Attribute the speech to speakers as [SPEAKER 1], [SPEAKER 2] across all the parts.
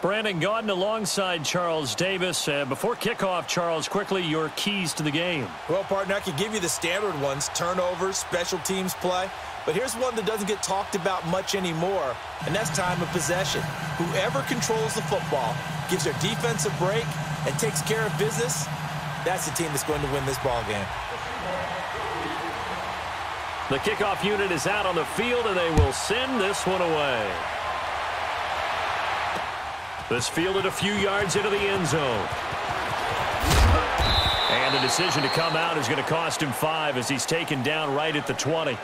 [SPEAKER 1] Brandon Gaudin alongside Charles Davis. Before kickoff, Charles, quickly your keys to the game.
[SPEAKER 2] Well, partner, I could give you the standard ones, turnovers, special teams play. But here's one that doesn't get talked about much anymore, and that's time of possession. Whoever controls the football, gives their defense a break, and takes care of business, that's the team that's going to win this ball game.
[SPEAKER 1] The kickoff unit is out on the field, and they will send this one away. This fielded a few yards into the end zone. And the decision to come out is going to cost him 5 as he's taken down right at the 20.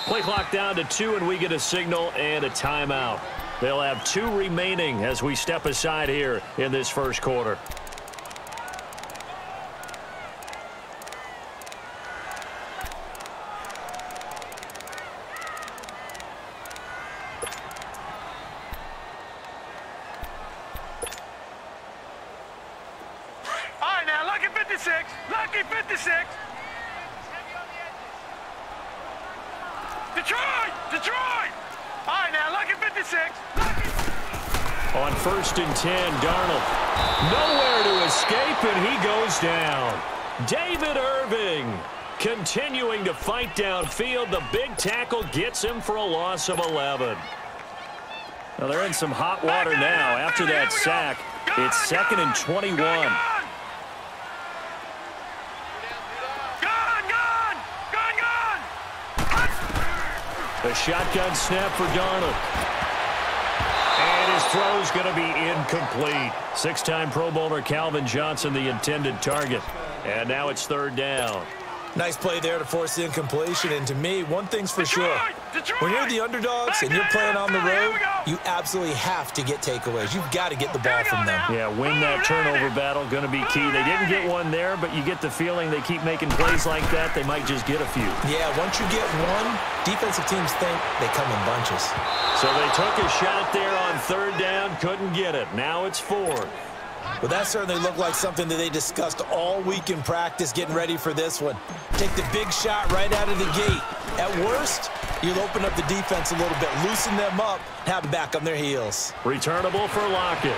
[SPEAKER 1] Play clock down to 2, and we get a signal and a timeout. They'll have 2 remaining as we step aside here in this first quarter.
[SPEAKER 3] All right, now, lucky 56. Lucky 56. Detroit! All right, now, lucky 56.
[SPEAKER 1] On 1st and 10, Darnold. Nowhere to escape, and he goes down. David Irving continuing to fight downfield. The big tackle gets him for a loss of 11. Well, they're in some hot water now. After that sack, it's 2nd and 21. A shotgun snap for Darnold. And his throw's going to be incomplete. 6-time Pro Bowler Calvin Johnson, the intended target. And now it's 3rd down.
[SPEAKER 2] Nice play there to force the incompletion. And to me, one thing's for sure. When you're the underdogs and you're playing on the road, you absolutely have to get takeaways. You've got to get the ball from them.
[SPEAKER 1] Yeah, win that turnover battle, going to be key. They didn't get one there, but you get the feeling they keep making plays like that, they might just get a few.
[SPEAKER 2] Yeah, once you get one, defensive teams think they come in bunches.
[SPEAKER 1] So they took a shot there on 3rd down, couldn't get it. Now it's 4th.
[SPEAKER 2] Well, that certainly looked like something that they discussed all week in practice, getting ready for this one. Take the big shot right out of the gate. At worst, you'll open up the defense a little bit, loosen them up, have them back on their heels.
[SPEAKER 1] Returnable for Lockett.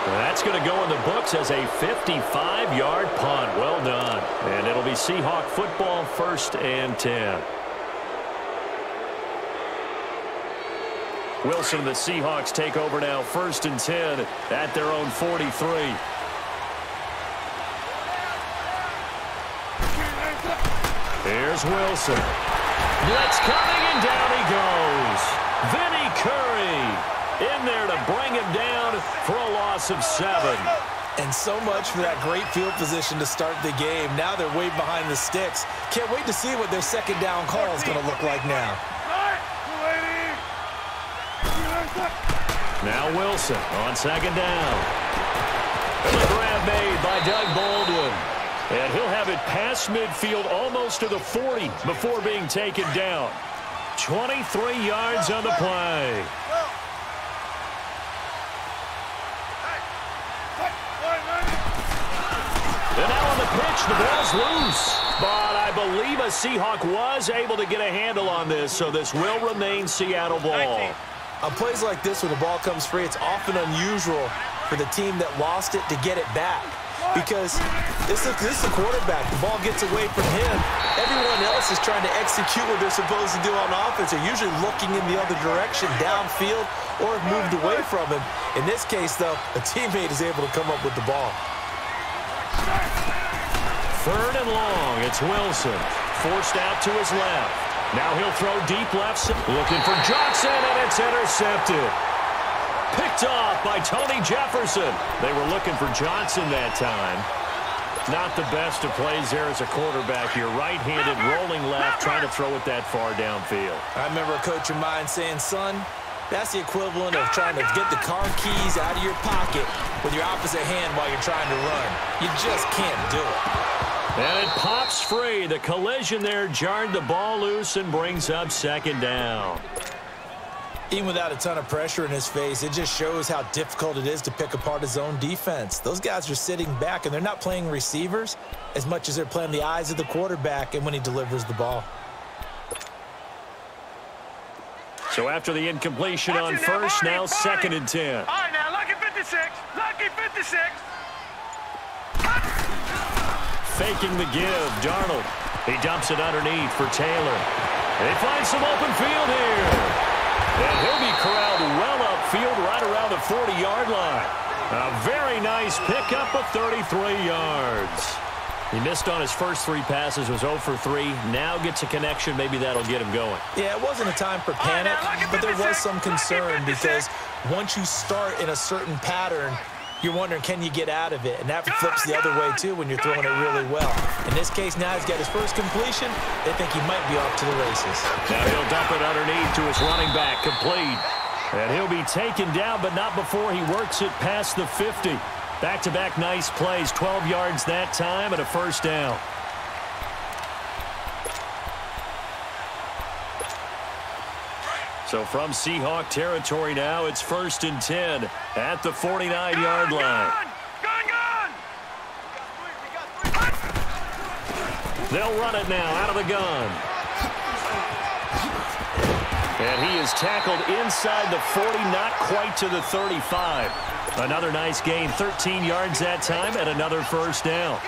[SPEAKER 1] That's going to go in the books as a 55-yard punt. Well done. And it'll be Seahawk football, 1st and 10. Wilson and the Seahawks take over now, 1st and 10 at their own 43. Here's Wilson. Blitz coming, and down he goes. Vinny Curry in there to bring him down for a loss of 7.
[SPEAKER 2] And so much for that great field position to start the game. Now they're way behind the sticks. Can't wait to see what their 2nd down call is going to look like now.
[SPEAKER 1] Now Wilson on 2nd down. And the grab made by Doug Baldwin. And he'll have it past midfield almost to the 40 before being taken down. 23 yards on the play. And now on the pitch, the ball's loose. But I believe a Seahawk was able to get a handle on this, so this will remain Seattle ball.
[SPEAKER 2] On plays like this where the ball comes free, it's often unusual for the team that lost it to get it back. Because this is the quarterback. The ball gets away from him. Everyone else is trying to execute what they're supposed to do on offense. They're usually looking in the other direction, downfield, or have moved away from him. In this case, though, a teammate is able to come up with the ball.
[SPEAKER 1] 3rd and long. It's Wilson. Forced out to his left. Now he'll throw deep left. Looking for Johnson, and it's intercepted. Picked off by Tony Jefferson. They were looking for Johnson that time. Not the best of plays there as a quarterback. You're right-handed, rolling left, trying to throw it that far downfield.
[SPEAKER 2] I remember a coach of mine saying, son, That's the equivalent of trying to get the car keys out of your pocket with your opposite hand while you're trying to run. You just can't do it.
[SPEAKER 1] And it pops free. The collision there jarred the ball loose and brings up second down.
[SPEAKER 2] Even without a ton of pressure in his face, it just shows how difficult it is to pick apart his own defense. Those guys are sitting back, and they're not playing receivers as much as they're playing the eyes of the quarterback and when he delivers the ball.
[SPEAKER 1] So after the incompletion on first, now 2nd and 10.
[SPEAKER 3] All right, now, lucky 56. Lucky 56.
[SPEAKER 1] Faking the give, Darnold. He dumps it underneath for Taylor. They find some open field here. And he'll be corralled well upfield right around the 40-yard line. A very nice pickup of 33 yards. He missed on his first 3 passes, was 0 for 3. Now gets a connection. Maybe that'll get him going.
[SPEAKER 2] Yeah, it wasn't a time for panic, but there was some concern because once you start in a certain pattern, you're wondering, can you get out of it? And that flips the other way, too, when you're throwing it really well. In this case, now he's got his first completion. They think he might be off to the races.
[SPEAKER 1] Now he'll dump it underneath to his running back, complete. And he'll be taken down, but not before he works it past the 50. Back-to-back nice plays, 12 yards that time and a first down. So from Seahawk territory now, it's 1st and 10 at the 49-yard line. They'll run it now out of the gun. And he is tackled inside the 40, not quite to the 35. Another nice gain, 13 yards that time, and another first down.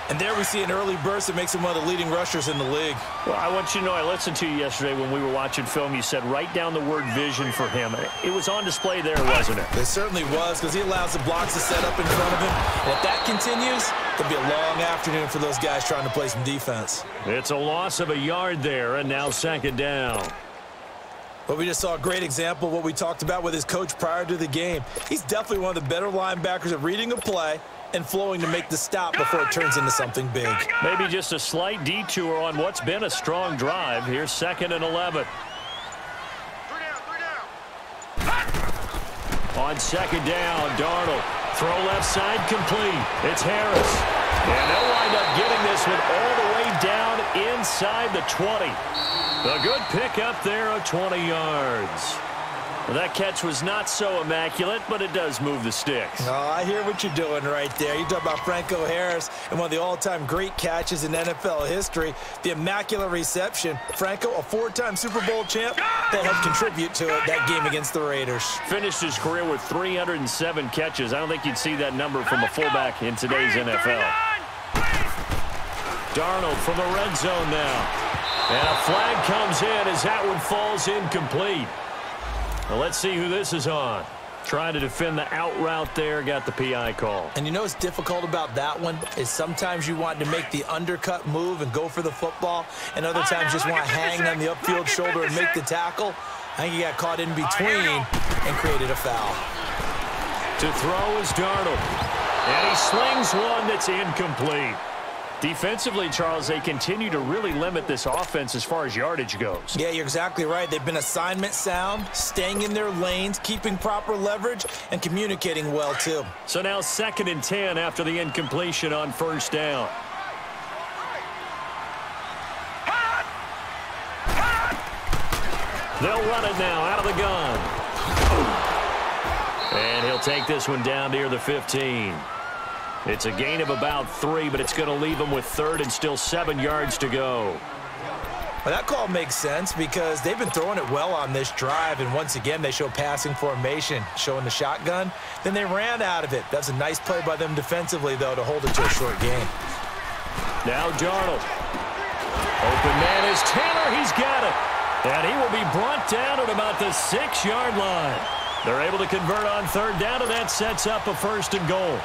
[SPEAKER 2] And there we see an early burst that makes him one of the leading rushers in the league.
[SPEAKER 1] Well, I want you to know, I listened to you yesterday when we were watching film. You said write down the word vision for him. It was on display there, wasn't it?
[SPEAKER 2] It certainly was, because he allows the blocks to set up in front of him. And if that continues, it'll be a long afternoon for those guys trying to play some defense.
[SPEAKER 1] It's a loss of a yard there, and now 2nd down.
[SPEAKER 2] But we just saw a great example of what we talked about with his coach prior to the game. He's definitely one of the better linebackers at reading a play and flowing to make the stop before it turns into something big.
[SPEAKER 1] Maybe just a slight detour on what's been a strong drive. Here's 2nd and 11. On 2nd down, Darnold. Throw left side complete. It's Harris. And they'll wind up getting this one all the way down inside the 20. A good pickup there of 20 yards. Well, that catch was not so immaculate, but it does move the sticks.
[SPEAKER 2] Oh, I hear what you're doing right there. You talk about Franco Harris and one of the all-time great catches in NFL history, the immaculate reception. Franco, a 4-time Super Bowl champ, that helped contribute to it that game against the Raiders.
[SPEAKER 1] Finished his career with 307 catches. I don't think you'd see that number from a fullback in today's NFL. Darnold from the red zone now. And a flag comes in as that one falls incomplete. Well, let's see who this is on. Trying to defend the out route there, got the PI call.
[SPEAKER 2] And you know what's difficult about that one is sometimes you want to make the undercut move and go for the football, and other times just want to hang on the upfield shoulder and make the tackle. I think he got caught in between and created a foul.
[SPEAKER 1] To throw is Darnold. And he slings one that's incomplete. Defensively, Charles, they continue to really limit this offense as far as yardage goes.
[SPEAKER 2] Yeah, you're exactly right. They've been assignment sound, staying in their lanes, keeping proper leverage, and communicating well, too.
[SPEAKER 1] So now 2nd and 10 after the incompletion on first down. They'll run it now out of the gun. And he'll take this one down near the 15. It's a gain of about 3, but it's going to leave him with 3rd and still 7 yards to go.
[SPEAKER 2] Well, that call makes sense because they've been throwing it well on this drive, and once again, they show passing formation, showing the shotgun. Then they ran out of it. That's a nice play by them defensively, though, to hold it to a short game.
[SPEAKER 1] Now Darnold. Open man is Taylor. He's got it. And he will be brought down at about the 6-yard line. They're able to convert on 3rd down, and that sets up a 1st and goal.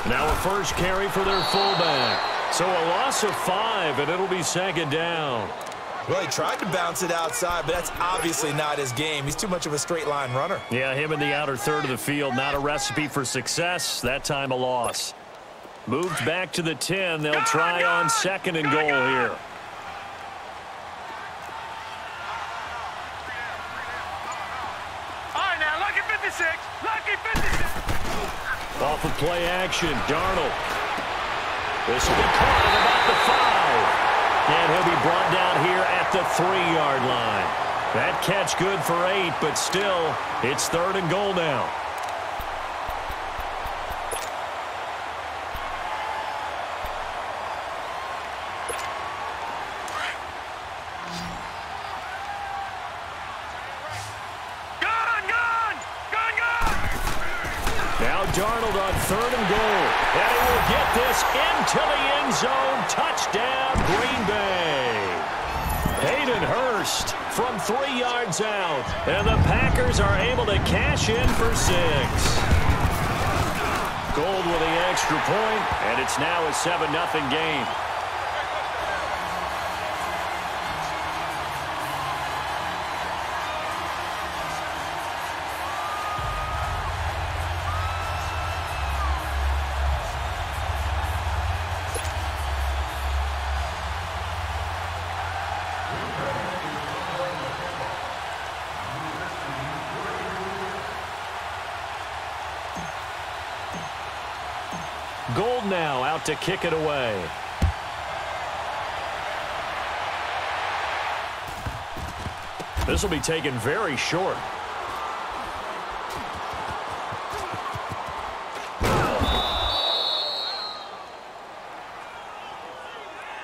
[SPEAKER 1] Now a first carry for their fullback. So a loss of 5, and it'll be 2nd down.
[SPEAKER 2] Well, he tried to bounce it outside, but that's obviously not his game. He's too much of a straight-line runner.
[SPEAKER 1] Yeah, him in the outer third of the field, not a recipe for success. That time a loss. Moved back to the 10. They'll try on second and goal here.
[SPEAKER 3] All right, now, lucky 56. Lucky 56.
[SPEAKER 1] Off of play action, Darnold. This will be caught at about the 5. And he'll be brought down here at the 3-yard line. That catch good for 8, but still, it's third and goal now. Now Darnold on third and goal. And he will get this into the end zone. Touchdown, Green Bay. Hayden Hurst from 3 yards out. And the Packers are able to cash in for 6. Gold with the extra point, and it's now a 7-0 game. Gold now out to kick it away. This will be taken very short.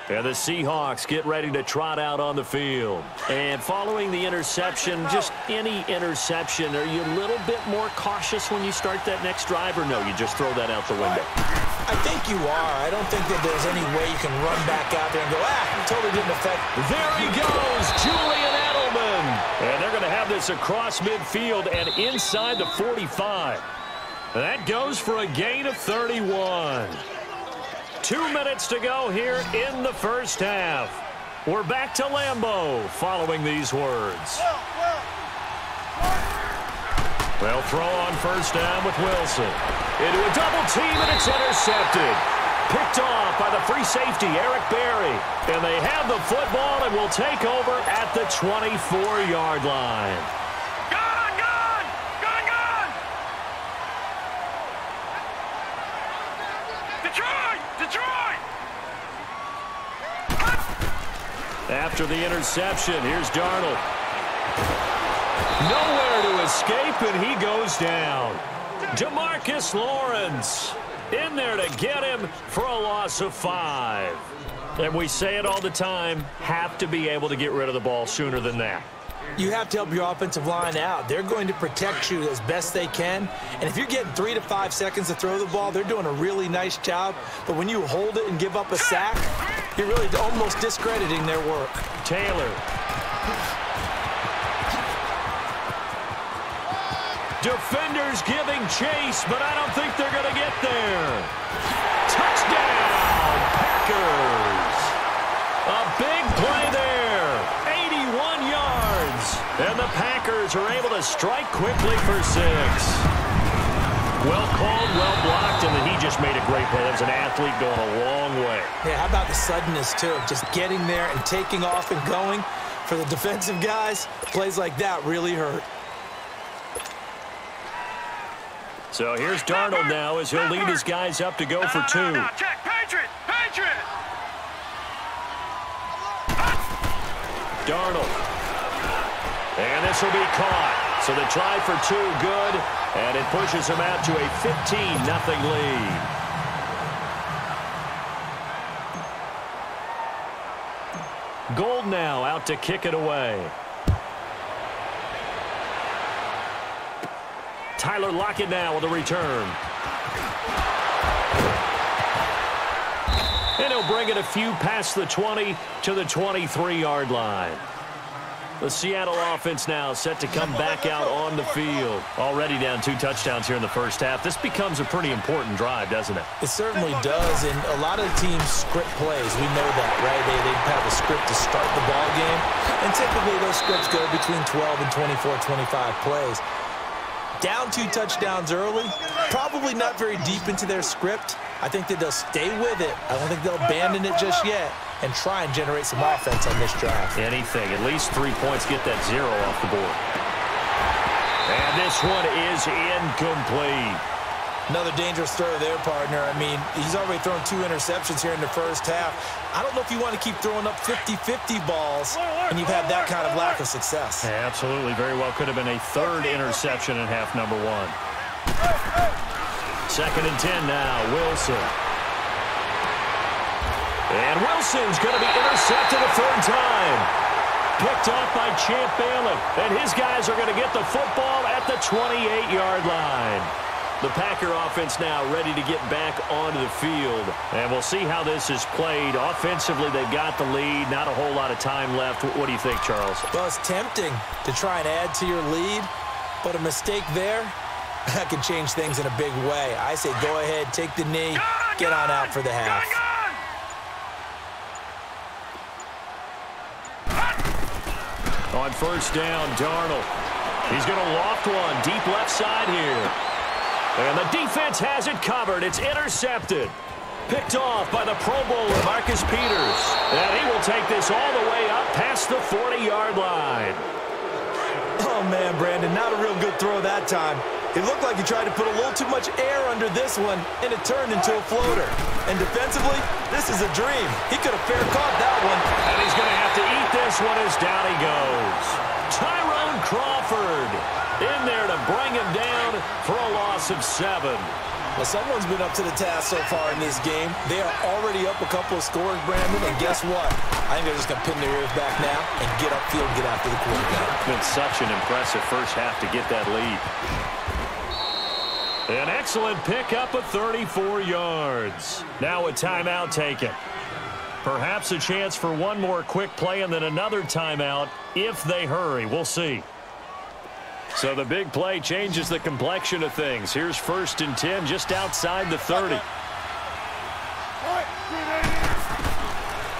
[SPEAKER 1] And the Seahawks get ready to trot out on the field. And following the interception, just any interception, are you a little bit more cautious when you start that next drive, or no, you just throw that out the window?
[SPEAKER 2] I think you are. I don't think that there's any way you can run back out there and go, totally didn't affect.
[SPEAKER 1] There he goes, Julian Edelman. And they're going to have this across midfield and inside the 45. That goes for a gain of 31. 2 minutes to go here in the first half. We're back to Lambeau following these words. They'll throw on first down with Wilson. Into a double team, and it's intercepted. Picked off by the free safety, Eric Berry. And they have the football and will take over at the 24-yard line. After the interception, here's Darnold. Nowhere to escape, and he goes down. DeMarcus Lawrence in there to get him for a loss of 5. And we say it all the time, have to be able to get rid of the ball sooner than that.
[SPEAKER 2] You have to help your offensive line out. They're going to protect you as best they can. And if you're getting 3 to 5 seconds to throw the ball, they're doing a really nice job. But when you hold it and give up a sack, you're really almost discrediting their work.
[SPEAKER 1] Taylor. Defenders giving chase, but I don't think they're going to get there. Touchdown, Packers. A big play there. 81 yards. And the Packers are able to strike quickly for 6. Well called, well blocked, and then he just made a great play. That was an athlete going a long way.
[SPEAKER 2] Yeah, how about the suddenness, too? Just getting there and taking off and going. For the defensive guys, plays like that really hurt.
[SPEAKER 1] So here's Darnold now as he'll lead his guys up to go for 2.
[SPEAKER 3] Check, Patriot!
[SPEAKER 1] Darnold. And this will be caught. So the try for 2, good. And it pushes him out to a 15-0 lead. Gold now out to kick it away. Tyler Lockett now with a return. And he'll bring it a few past the 20 to the 23-yard line. The Seattle offense now set to come back out on the field. Already down 2 touchdowns here in the first half. This becomes a pretty important drive, doesn't it?
[SPEAKER 2] It certainly does, and a lot of the teams script plays. We know that, right? They have a script to start the ball game, and typically those scripts go between 12 and 24, 25 plays. Down 2 touchdowns early, probably not very deep into their script. I think that they'll stay with it. I don't think they'll abandon it just yet and try and generate some offense on this drive.
[SPEAKER 1] Anything. At least 3 points, get that 0 off the board. And this one is incomplete.
[SPEAKER 2] Another dangerous throw there, partner. I mean, he's already thrown 2 interceptions here in the first half. I don't know if you want to keep throwing up 50-50 balls and you've had that kind of lack of success.
[SPEAKER 1] Yeah, absolutely. Very well could have been a 3rd interception in half number 1. 2nd and 10 now. Wilson. And Wilson's going to be intercepted a 3rd time. Picked off by Champ Bailey. And his guys are going to get the football at the 28-yard line. The Packer offense now ready to get back onto the field. And we'll see how this is played. Offensively, they've got the lead. Not a whole lot of time left. What do you think, Charles?
[SPEAKER 2] Well, it's tempting to try and add to your lead, but a mistake there, that can change things in a big way. I say go ahead, take the knee, get on out for the half.
[SPEAKER 1] On 1st down, Darnold. He's going to loft one deep left side here. And the defense has it covered. It's intercepted. Picked off by the Pro Bowler, Marcus Peters. And he will take this all the way up past the 40-yard line.
[SPEAKER 2] Oh, man, Brandon, not a real good throw that time. It looked like he tried to put a little too much air under this one, and it turned into a floater. And defensively, this is a dream. He could have fair caught that one.
[SPEAKER 1] And he's going to have to eat this one as down he goes. Tyrone Crawford in there to bring him down for a loss of 7.
[SPEAKER 2] Well, someone's been up to the task so far in this game. They are already up a couple of scores, Brandon, and guess what? I think they're just going to pin their ears back now and get upfield and get after the quarterback.
[SPEAKER 1] It's been such an impressive first half to get that lead. An excellent pickup of 34 yards. Now a timeout taken. Perhaps a chance for one more quick play and then another timeout if they hurry. We'll see. So the big play changes the complexion of things. Here's 1st and 10 just outside the 30.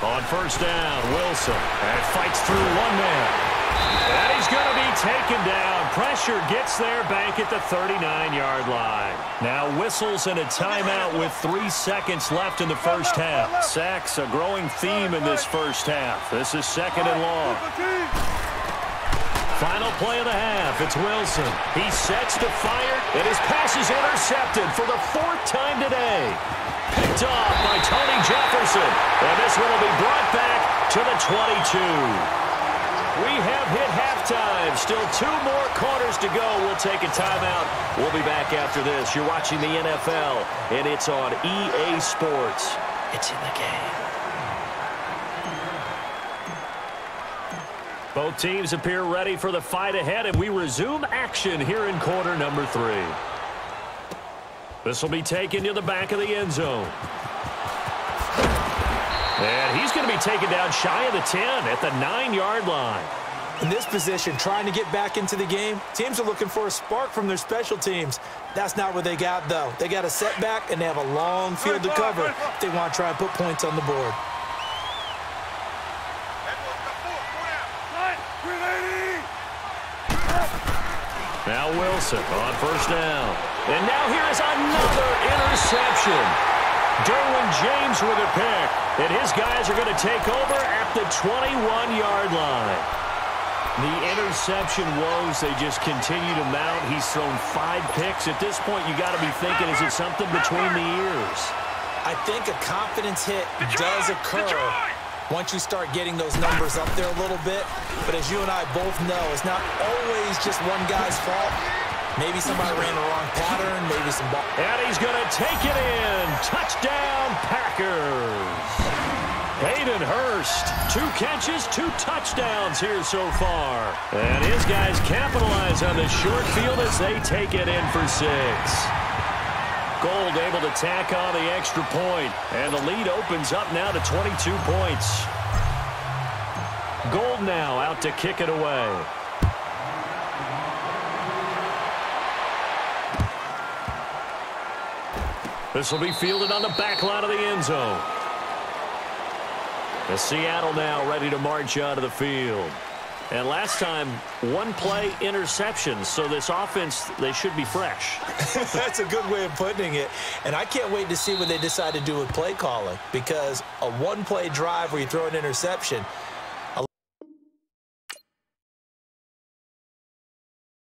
[SPEAKER 1] On 1st down, Wilson. And fights through one man. And he's going to be taken down. Pressure gets there back at the 39-yard line. Now whistles and a timeout with 3 seconds left in the first half. Sacks a growing theme in this first half. This is 2nd and long. Final play of the half. It's Wilson. He sets to fire, and his pass is intercepted for the 4th time today. Picked off by Tony Jefferson. And this one will be brought back to the 22. We have hit halftime. Still 2 more quarters to go. We'll take a timeout. We'll be back after this. You're watching the NFL, and it's on EA Sports. It's in the game. Both teams appear ready for the fight ahead, and we resume action here in quarter number 3. This will be taken to the back of the end zone. And he's going to be taken down shy of the 10 at the 9-yard line.
[SPEAKER 2] In this position, trying to get back into the game, teams are looking for a spark from their special teams. That's not what they got, though. They got a setback, and they have a long field to cover if they want to try and put points on the board.
[SPEAKER 1] Now Wilson on 1st down. And now here is another interception. Derwin James with a pick. And his guys are going to take over at the 21-yard line. The interception woes, they just continue to mount. He's thrown 5 picks. At this point, you got to be thinking, is it something between the ears?
[SPEAKER 2] I think a confidence hit does occur once you start getting those numbers up there a little bit. But as you and I both know, it's not always just one guy's fault. Maybe somebody ran the wrong pattern, maybe some ball.
[SPEAKER 1] And he's going to take it in. Touchdown, Packers. Hayden Hurst, 2 catches, 2 touchdowns here so far. And his guys capitalize on the short field as they take it in for 6. Gold able to tack on the extra point, and the lead opens up now to 22 points. Gold now out to kick it away. This will be fielded on the back line of the end zone. The Seattle now ready to march out of the field. And last time, one play interception, so this offense, they should be fresh.
[SPEAKER 2] That's a good way of putting it. And I can't wait to see what they decide to do with play calling, because a one-play drive where you throw an interception,